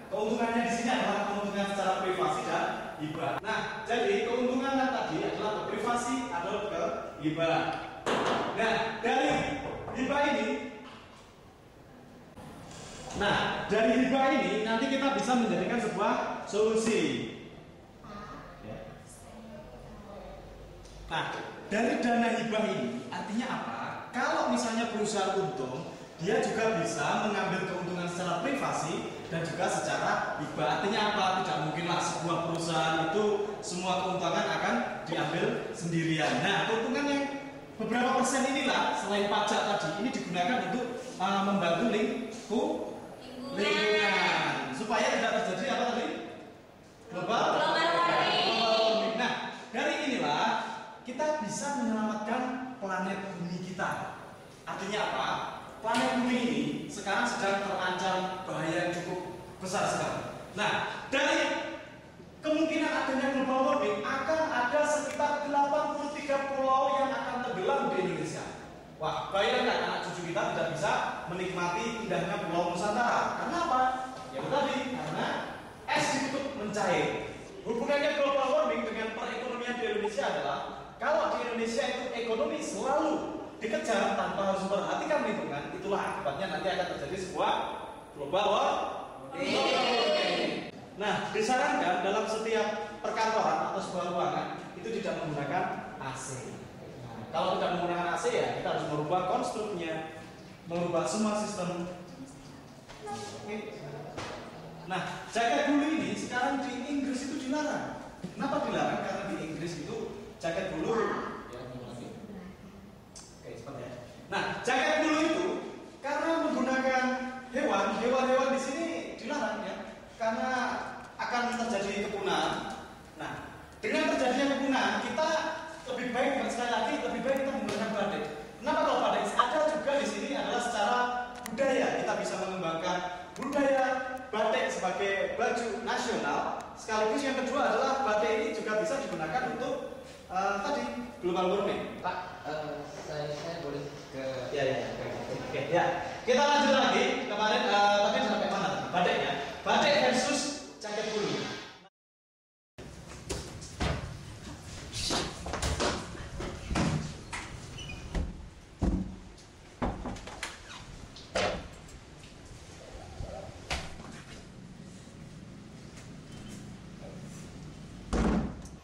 keuntungannya di sini adalah keuntungan secara privasi dan hibah. Nah, jadi keuntungan tadi adalah ke privasi atau ke hibah. Nah, dari hibah ini nanti kita bisa menjadikan sebuah solusi. Nah, dari dana hibah ini artinya apa? Kalau misalnya perusahaan untung, dia juga bisa mengambil keuntungan secara privasi dan juga secara hibah. Artinya apa? Tidak mungkinlah sebuah perusahaan itu semua keuntungan akan diambil sendirian. Nah, keuntungan yang beberapa persen inilah selain pajak tadi ini digunakan untuk membantu lingkungan supaya tidak terjadi apa tadi? Global warming. Nah, dari inilah kita bisa menyelamatkan planet bumi kita. Artinya apa? Planet bumi ini sekarang sedang terancam bahaya yang cukup besar sekali. Nah, dari kemungkinan adanya global warming akan ada sekitar 83 pulau yang akan tenggelam di Indonesia. Wah, bayangkan anak cucu kita tidak bisa menikmati indahnya Pulau Nusantara. Karena apa? Ya tadi, karena es ditutup mencair. Hubungannya global warming dengan perekonomian di Indonesia adalah kalau di Indonesia itu ekonomi selalu dikejar tanpa harus memperhatikan lingkungan, itulah akibatnya nanti akan terjadi sebuah global warming. Nah, disarankan dalam setiap perkantoran atau sebuah ruangan itu tidak menggunakan AC. Nah, kalau tidak menggunakan AC ya kita harus merubah konstruknya, merubah semua sistem. Nah, jaket bulu ini sekarang di Inggris itu dilarang. Kenapa dilarang? Karena di Inggris itu jaket bulu. Oke, seperti ya. Nah, jaket bulu itu karena menggunakan hewan di sini dilarang ya, karena akan terjadi kepunahan. Nah, dengan terjadinya kepunahan, kita lebih baik sekali lagi lebih baik kita menggunakan batik. Kenapa kalau batik? Ada juga di sini adalah secara budaya kita bisa mengembangkan budaya batik sebagai baju nasional. Sekaligus yang kedua adalah batik ini juga bisa digunakan untuk tadi global warming. Pak, saya boleh ke ya. Kita lanjut lagi. Kemarin tadi sampai mana? Batiknya. Batik versus jaket bulu.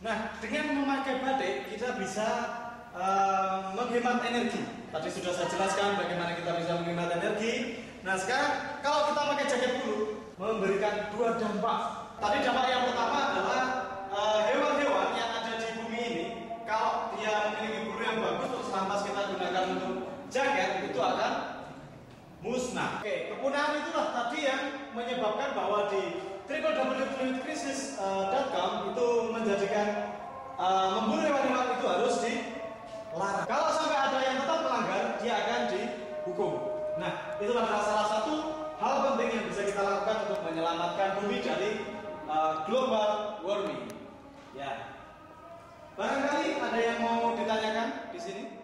Nah, dengan memakai batik kita bisa menghemat energi. Tadi sudah saya jelaskan bagaimana kita bisa menghemat energi. Nah, sekarang kalau kita pakai jaket bulu memberikan dua dampak. Tadi dampak yang pertama adalah hewan-hewan yang ada di bumi ini kalau dia memiliki bulu yang bagus terus lantas kita gunakan untuk jaket itu akan musnah. Oke, kepunahan itulah tadi yang menyebabkan bahwa di www.krisis.com itu menjadikan memburu hewan-hewan itu harus dilarang. Kalau sampai ada yang tetap melanggar, dia akan dihukum. Nah, itulah salah satu hal penting yang bisa kita lakukan untuk menyelamatkan bumi dari global warming. Ya, barangkali ada yang mau ditanyakan di sini?